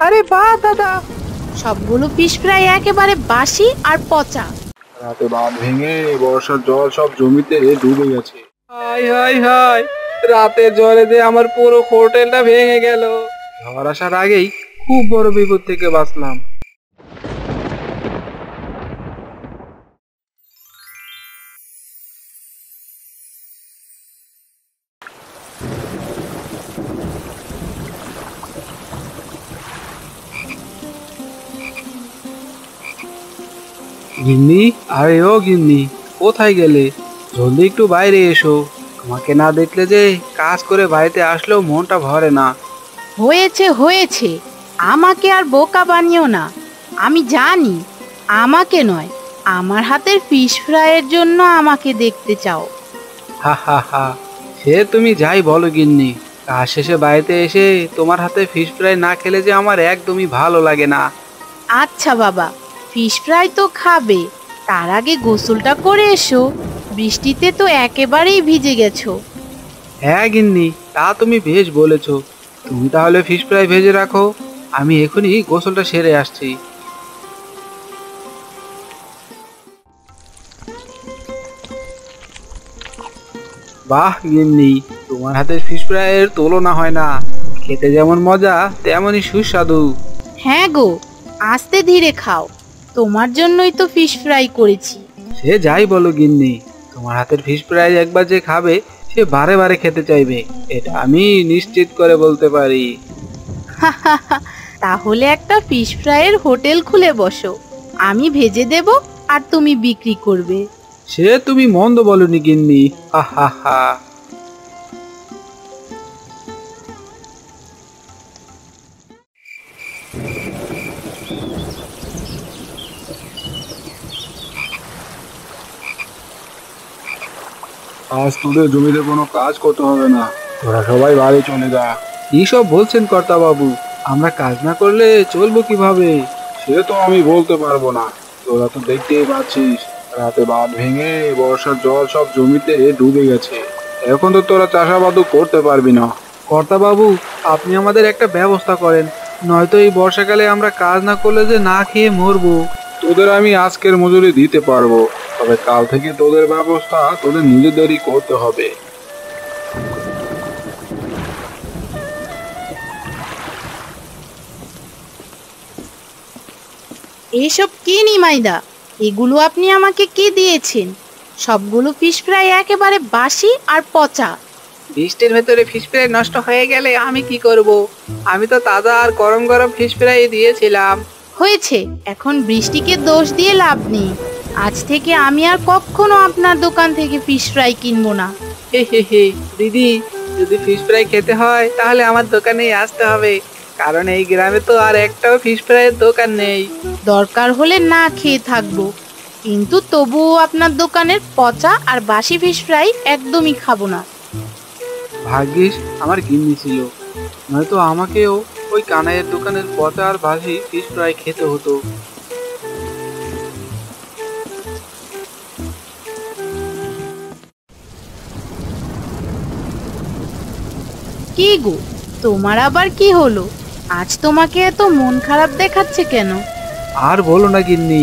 আরে বাহ দাদা, সবগুলো ফিশ ফ্রাই একেবারে বাসি আর পচা। রাতে বাঁধ ভেঙে বর্ষার জল সব জমিতে ডুবে গেছে। হাই হাই হাই, রাতের জলে যে আমার পুরো হোটেলটা ভেঙে গেল। ঝড় আসার আগেই খুব বড় বিপদ থেকে বাঁচলাম। গিন্নি, আরে ও গিন্নি, কোথায় গেলে? জলদি একটু বাইরে এসো। তোমাকে না দেখলে যে কাজ করে বাড়িতে আসলেও মনটা ভরে না। হয়েছে হয়েছে, আমাকে আর বোকা বানিও না। আমি জানি আমাকে নয়, আমার হাতের ফিশ ফ্রাইয়ের জন্য আমাকে দেখতে চাও। হা হা হা, সে তুমি যাই বলো গিন্নি, কাজ শেষে বাড়িতে এসে তোমার হাতে ফিশ ফ্রাই না খেলে যে আমার একদমই ভালো লাগে না। আচ্ছা বাবা, ফিশ ফ্রাই তো খাবে, তার আগে গোসলটা করে এসো। বৃষ্টিতে তো একেবারেই ভিজে গেছো। হ্যাঁ গিন্নি, তা তুমি বেশ বলেছো। তুমি তাহলে ফিশ ফ্রাই ভেজে রাখো, আমি এখনই গোসলটা সেরে আসছি। বাহ গিন্নি, তোমার হাতের ফিশ ফ্রাইয়ের তুলনা হয় না। খেতে যেমন মজা তেমনই সুস্বাদু। হ্যাঁ গো, আস্তে ধীরে খাও, তোমার জন্যই তো ফিশ ফ্রাই করেছি। সে যাই বলো গিন্নি, তোমার হাতের ফিশ ফ্রাই একবার যে খাবে সে বারে বারে খেতে চাইবে, এটা আমি নিশ্চিত করে বলতে পারি। তাহলে একটা ফিশ ফ্রাইয়ের হোটেল খুলে বসো, আমি ভেজে দেব আর তুমি বিক্রি করবে। সে তুমি মন্দ বলনি গিন্নি, হা হা হা। আজ তোদের জমিতে কোনো কাজ করতে হবে না, তোরা সবাই বাড়ি চলে যা। কি সব বলছেন কর্তা বাবু, আমরা কাজ না করলে চলবো কিভাবে? সে তো আমি বলতে পারবো না, তোরা তো দেখতেই পাচ্ছিস রাতে বাঁধ ভেঙে বর্ষার জল সব জমিতে ডুবে গেছে। এখন তো তোরা চাষাবাদও করতে পারবি না। কর্তা বাবু, আপনি আমাদের একটা ব্যবস্থা করেন, নয়তো এই বর্ষাকালে আমরা কাজ না করলে যে না খেয়ে মরবো। তোদের আমি আজকের মজুরি দিতে পারবো, তবে কাল থেকে তোদের ব্যবস্থা তোদের নিজেদেরই করতে হবে। এইসব কি নিমাইদা, এগুলো আপনি আমাকে কি দিয়েছেন? সবগুলো ফিশ ফ্রাই একেবারে বাসি আর পচা। বৃষ্টির ভেতরে ফিশ ফ্রাই নষ্ট হয়ে গেলে আমি কি করব? আমি তো তাজা আর গরম গরম ফিশ ফ্রাই দিয়েছিলাম। হয়েছে, এখন বৃষ্টিকে দোষ দিয়ে লাভ নেই। আজ থেকে আমি আর কখনো আপনার দোকান থেকে ফিশ ফ্রাই কিনবো না। হে হে হে, দিদি, যদি ফিশ ফ্রাই খেতে হয় তাহলে আমার দোকানেই আসতে হবে, কারণ এই গ্রামে তো আর একটাও ফিশ ফ্রাইয়ের দোকান নেই। দরকার হলে না খেয়ে থাকবো, কিন্তু তবুও আপনার দোকানের পচা আর বাসি ফিশ ফ্রাই একদমই খাবো না। ভাগ্যিস আমার গিন্নি ছিল, নয়তো আমাকেও ওই কানাইয়ের দোকানের পচা আর ভাসি ফিশ ফ্রাই খেতে হতো। কি গো, তোমার আবার কি হলো? আজ তোমাকে এত মন খারাপ দেখাচ্ছে কেন? আর বলো না গিন্নি,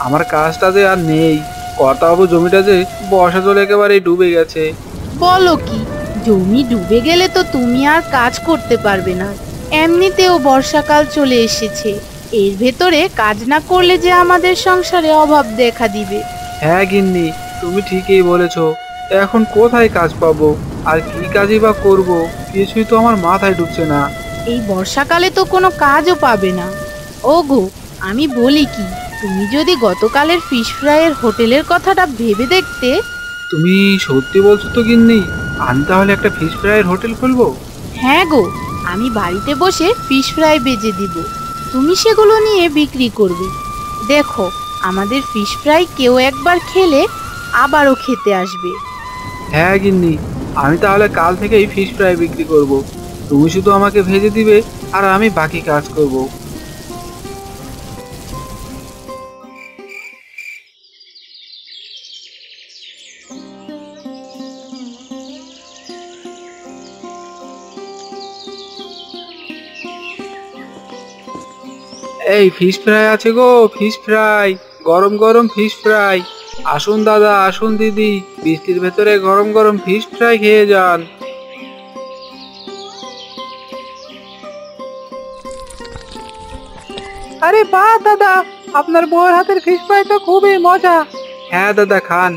আমার কাজটা যে আর নেই। কর্তাবাবু জমিটা যে বর্ষা জলে একেবারে ডুবে গেছে। বলো কি, জমি ডুবে গেলে তো তুমি আর কাজ করতে পারবে না। এমনিতেও বর্ষাকাল চলে এসেছে, এর ভেতরে কাজ না করলে যে আমাদের সংসারে অভাব দেখা দিবে। হ্যাঁ গিন্নি, তুমি ঠিকই বলেছো। এখন কোথায় কাজ পাবো, আর কি কাজই বা করবো, কিছুই তো আমার মাথায় ঢুকছে না। এই বর্ষাকালে তো কোনো কাজও পাবে না। ওগো, আমি বলি কি, তুমি যদি গতকালের ফিশ ফ্রাইয়ের হোটেলের কথাটা ভেবে দেখতে। তুমি সত্যি বলছো তো গিন্নি? আমি তাহলে একটা ফিশ ফ্রাইয়ের হোটেল খুলবো। হ্যাঁ গো, আমি বাড়িতে বসে ফিশ ফ্রাই বেচে দিব, তুমি সেগুলো নিয়ে বিক্রি করবে। দেখো, আমাদের ফিশ ফ্রাই কেউ একবার খেলে আবারও খেতে আসবে। হ্যাঁ গিন্নি, আমি তাহলে কাল থেকেই ফিশ ফ্রাই বিক্রি করব। তুমি শুধু আমাকে ভেজে দিবে আর আমি বাকি কাজ করব। এই ফিশ ফ্রাই আছে গো, ফিশ ফ্রাই, গরম গরম ফিশ ফ্রাই। আসুন দাদা, আসুন দিদি, বৃষ্টির ভেতরে গরম গরম ফিশ ফ্রাই খেয়ে যান। আরে বাহ দাদা, আপনার বউয়ের হাতের ফিশ ফ্রাই তো খুবই মজা। হ্যাঁ দাদা, খান,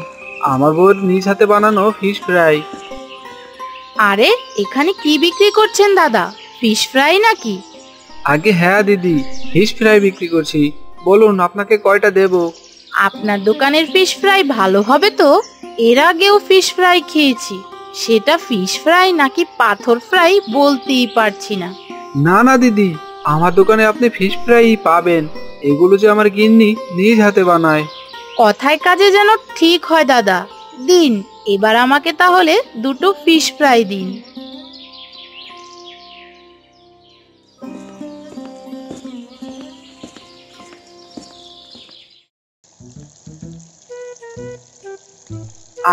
আমার বউয়ের নিজ হাতে বানানো ফিশ ফ্রাই। আরে এখানে কি বিক্রি করছেন দাদা, ফিশ ফ্রাই নাকি? আগে হ্যাঁ দিদি, ফিশ ফ্রাই বিক্রি করছি। বলুন আপনাকে কয়টা দেব? আপনার দোকানের ফিশ ফ্রাই ভালো হবে তো? এর আগেও ফিশ ফ্রাই খেয়েছি, সেটা ফিশ ফ্রাই নাকি পাথর ফ্রাই বলতেই পারছি না। না না দিদি, আমার দোকানে আপনি ফিশ ফ্রাই পাবেন। এগুলো যে আমার গিন্নি নিজ হাতে বানায়। কথায় কাজে যেন ঠিক হয় দাদা। দিন, এবার আমাকে তাহলে দুটো ফিশ ফ্রাই দিন।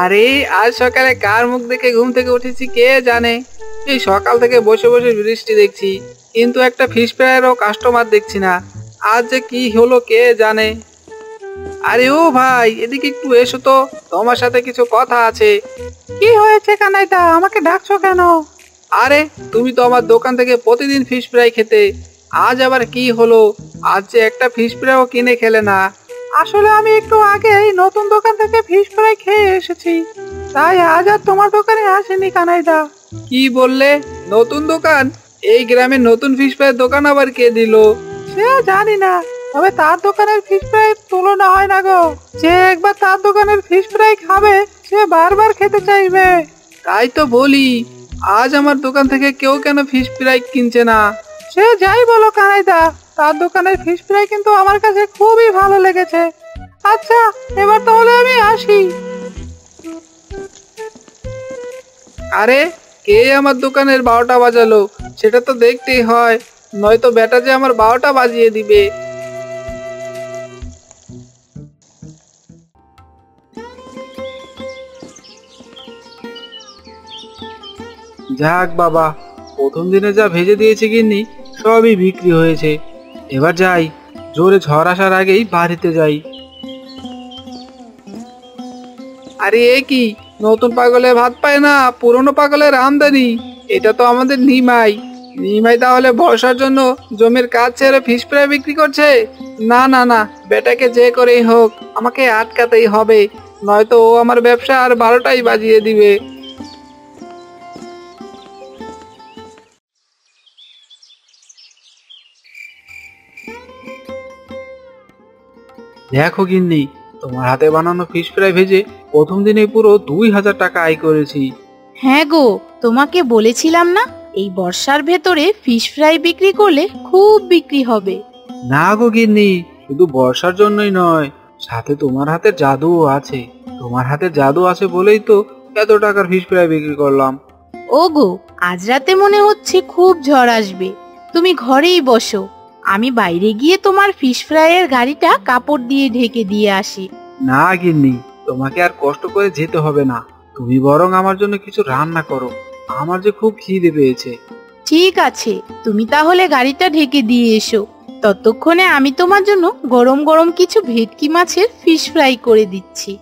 আরে আজ সকালে কার মুখ দেখে ঘুম থেকে উঠেছি কে জানে। এই সকাল থেকে বসে বসে বৃষ্টি দেখছি, কিন্তু একটা ফিশ ফ্রাইয়েরও কাস্টমার দেখছি না। আজ যে কি হলো কে জানে। আরে ও ভাই, এদিকে একটু এসো তো, তোমার সাথে কিছু কথা আছে। কি হয়েছে কানাইদা, আমাকে ডাকছো কেন? আরে তুমি তো আমার দোকান থেকে প্রতিদিন ফিশ ফ্রাই খেতে, আজ আবার কি হলো? আজ যে একটা ফিশ ফ্রাইও কিনে খেলে না। আসলে আমি একটু আগেই নতুন দোকান থেকে ফিশ ফ্রাই খেয়ে এসেছি, তাই আজ আর তোমার দোকানে আসেনি কানাইদা। কি বললে, নতুন দোকান? এই গ্রামে নতুন ফিশ ফ্রাইয়ের দোকান আবার কে দিল? সে জানি না, তবে তার দোকানের ফিশ ফ্রাই তুলনা হয় না গো। যে একবার তার দোকানের ফিশ ফ্রাই খাবে, সে বারবার খেতে চাইবে। তাই তো বলি, আজ আমার দোকান থেকে কেউ কেন ফিশ ফ্রাই কিনছে না? সে যাই বলো কানাইদা, তার দোকানের ফিশ ফ্রাই কিন্তু আমার কাছে খুবই ভালো লেগেছে। আচ্ছা, এবার তাহলে আমি আসি। আরে কে আমার দোকানের 12টা বাজালো, সেটা তো দেখতেই হয়, নয়তো বেটা যে আমার 12টা বাজিয়ে দিবে। যাক বাবা, প্রথম দিনে যা ভেজে দিয়েছে গিন্নি সবই বিক্রি হয়েছে। এবার যাই, জোরে ঝড় আসার আগেই বাড়িতে যাই। আরে এ কি, নতুন পাগলে ভাত পায় না, পুরনো পাগলের আমদানি। এটা তো আমাদের নিমাই। নিমাই তাহলে বর্ষার জন্য জমির কাজ ছেড়ে ফিশ ফ্রাই বিক্রি করছে? না না না, বেটাকে যে করেই হোক আমাকে আটকাতেই হবে, নয়তো ও আমার ব্যবসা আর 12টাই বাজিয়ে দিবে। দেখো গিন্নি, তোমার হাতে বানানো ফিশ ফ্রাই ভেজে প্রথম দিনে পুরো 2000 টাকা আয় করেছি। হ্যাঁ গো, তোমাকে বলেছিলাম না, এই বর্ষার ভেতরে ফিশ ফ্রাই বিক্রি করলে খুব বিক্রি হবে। না গো গিন্নি, শুধু বর্ষার জন্যই নয়, সাথে তোমার হাতের জাদুও আছে। তোমার হাতের জাদু আছে বলেই তো এত টাকার ফিশ ফ্রাই বিক্রি করলাম। ও গো, আজ রাতে মনে হচ্ছে খুব ঝড় আসবে, তুমি ঘরেই বসো, আমি বাইরে গিয়ে তোমার ফিশ ফ্রাইয়ের গাড়িটা কাপড় দিয়ে ঢেকে দিয়ে আসি। না গিন্নি, তোমাকে আর কষ্ট করে যেতে হবে না, তুমি বরং আমার জন্য কিছু রান্না করো, আমার যে খুব খিদে পেয়েছে। ঠিক আছে, তুমি তাহলে গাড়িটা ঢেকে দিয়ে এসো, ততক্ষণে আমি তোমার জন্য গরম গরম কিছু ভেটকি মাছের ফিশ ফ্রাই করে দিচ্ছি।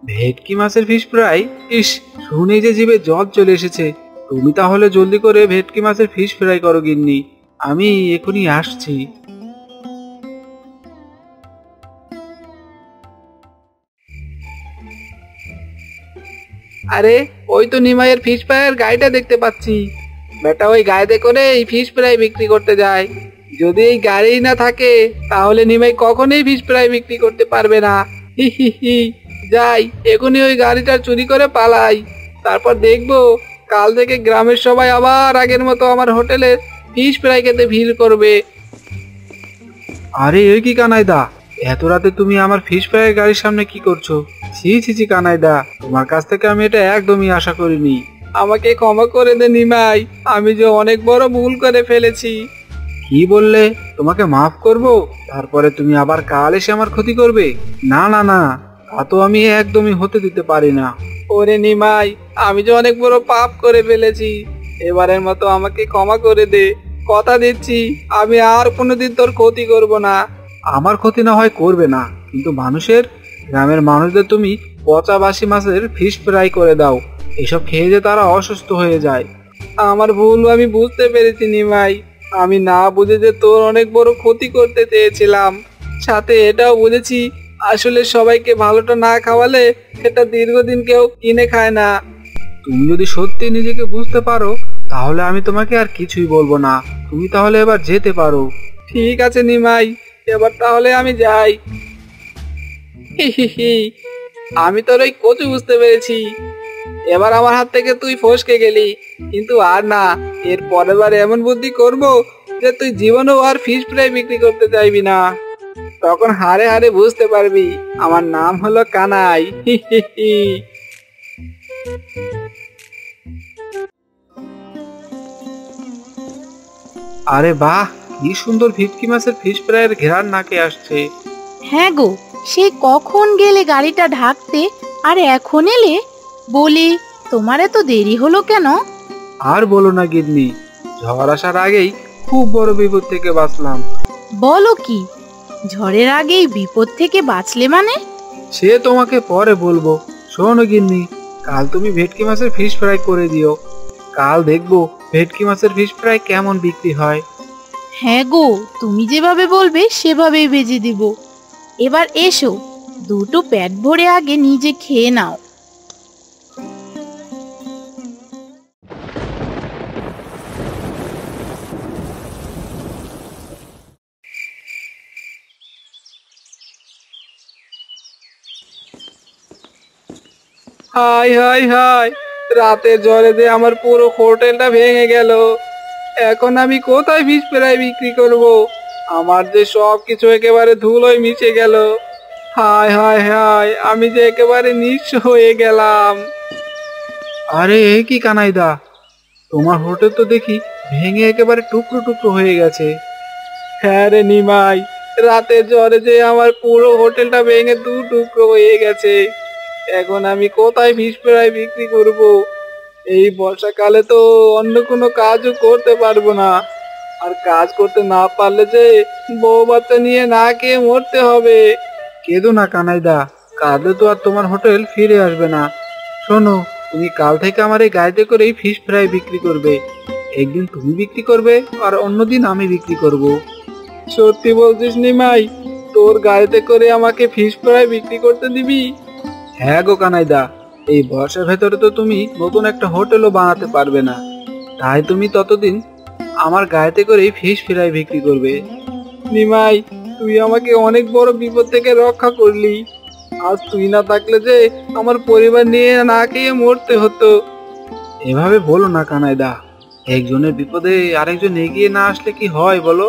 ভেটকি মাছের ফিশ ফ্রাই? ইস, শুনে যে জিভে জল চলে এসেছে। তুমি তাহলে জলদি করে ভেটকি মাছের ফিশ ফ্রাই করো গিন্নি, আমি এখনই আসছি। আরে ওই তো নিমাইয়ের ফিশ ফ্রাইয়ের গাড়িটা দেখতে পাচ্ছি। বেটা ওই গাড়িতে করে এই ফিশ ফ্রাই বিক্রি করতে যায়। যদি এই গাড়ি না থাকে তাহলে নিমাই কখনোই ফিশ ফ্রাই বিক্রি করতে পারবে না। হি হি হি, যাই এখনই ওই গাড়িটা চুরি করে পালাই, তারপর দেখবো কাল থেকে গ্রামের সবাই আবার আগের মতো আমার হোটেলে ফিশ ফ্রাই খেতে ভিড় করবে। আরে এই কি কানাইদা, এত রাতে তুমি আমার ফিশ ফ্রাইয়ের গাড়ির সামনে কি করছো? ছি ছি ছি কানাইদা, তোমার কাছ থেকে আমি এটা একদমই আশা করিনি। আমাকে ক্ষমা করে দে নিমাই, আমি যে অনেক বড় ভুল করে ফেলেছি। কি বললে? তোমাকে মাফ করব, তারপরে তুমি আবার কাল এসে আমার ক্ষতি করবে? না না না, তা তো আমি একদমই হতে দিতে পারি না। ওরে নিমাই, আমি যে অনেক বড় পাপ করে ফেলেছি, এবারের মতো আমাকে ক্ষমা করে দে। কথা দিচ্ছি আমি আর কোনোদিন তোর ক্ষতি করব না। আমার ক্ষতি না হয় করবে না, কিন্তু গ্রামের মানুষদের তুমি পচা বাসি মাছের ফিশ ফ্রাই করে দাও। এসব খেয়ে যে তারা অসুস্থ হয়ে যায়। আমার ভুল আমি বুঝতে পেরেছি নিমাই। আমি না বুঝে যে তোর অনেক বড় ক্ষতি করতে চেয়েছিলাম। সাথে এটাও বুঝেছি আসলে সবাইকে ভালোটা না খাওয়ালে সেটা দীর্ঘদিন কেউ কিনে খায় না। তুমি যদি সত্যি নিজেকে বুঝতে পারো তাহলে আমি তোমাকে আর কিছুই বলবো না। তুমি তাহলে এবার যেতে পারো। ঠিক আছে নিমাই, এবার তাহলে আমি যাই। হি হি হি, আমি তোর ওই কচু বুঝতে পেরেছি। এবার আমার হাত থেকে তুই ফসকে গেলি, কিন্তু আর না, এর পরের বার এমন বুদ্ধি করব যে তুই জীবনেও আর ফিশ ফ্রাই বিক্রি করতে চাইবি না। তখন হারে হারে বুঝতে পারবি আমার নাম হলো কানাই। হি হি হি। আরে বাহ, কি সুন্দর ভেটকি মাছের ফিশ ফ্রাইয়ের ঘেরান নাকে আসছে। হ্যাঁ গো, সেই কখন গেলে গাড়িটা ঢাকতে, আর এখন এলে? বলি, তোমার এত দেরি হলো কেন? আর বলো না গিন্নি, ঝড় আসার আগেই খুব বড় বিপদ থেকে বাঁচলাম। বলো কি, ঝড়ের আগেই বিপদ থেকে বাঁচলে মানে? সে তোমাকে পরে বলবো। শোনো গিন্নি, কাল তুমি ভেটকি মাছের ফিশ ফ্রাই করে দিও। কাল দেখবো ভেটকি মাছের ফিশ ফ্রাই কেমন বিক্রি হয়। হ্যাঁ গো, তুমি যেভাবে বলবে সেভাবেই ভেজে দিব। এবার এসো, দুটো পেট ভরে আগে নিজে খেয়ে নাও। হাই হাই হাই, রাতের জ্বরে যে আমার পুরো হোটেলটা ভেঙে গেল। এখন আমি কোথায় ফিশ ফ্রাই বিক্রি করব? আমার যে সব কিছু একেবারে ধুলোয় মিশে গেল। হাই হাই হাই, আমি যে একেবারে নিঃস্ব হয়ে গেলাম। আরে এ কি কানাইদা, তোমার হোটেল তো দেখি ভেঙে একেবারে টুকরো টুকরো হয়ে গেছে। হ্যাঁ রে নিমাই, রাতের জ্বরে যে আমার পুরো হোটেলটা ভেঙে দু টুকরো হয়ে গেছে। এখন আমি কোথায় ফিশ ফ্রাই বিক্রি করব? এই বর্ষাকালে তো অন্য কোনো কাজও করতে পারবো না। আর কাজ করতে না পারলে যে বউ বাচ্চা নিয়ে না খেয়ে মরতে হবে। কেঁদো না কানাইদা, কাঁদলে তো আর তোমার হোটেল ফিরে আসবে না। শোনো, তুমি কাল থেকে আমার এই গাড়িতে করেই ফিশ ফ্রাই বিক্রি করবে। একদিন তুমি বিক্রি করবে আর অন্যদিন আমি বিক্রি করব। সত্যি বলছিস নিমাই? তোর গাড়িতে করে আমাকে ফিশ ফ্রাই বিক্রি করতে দিবি? হ্যাঁ গো কানাইদা, এই বর্ষার ভেতরে তো তুমি নতুন একটা হোটেলও বানাতে পারবে না, তাই তুমি ততদিন আমার গাড়িতে করেই ফিশ ফ্রাই বিক্রি করবে। নিমাই, তুই আমাকে অনেক বড় বিপদ থেকে রক্ষা করলি। আজ তুই না থাকলে যে আমার পরিবার নিয়ে না খেয়ে মরতে হতো। এভাবে বলো না কানাইদা, একজনের বিপদে আরেকজন এগিয়ে না আসলে কি হয় বলো?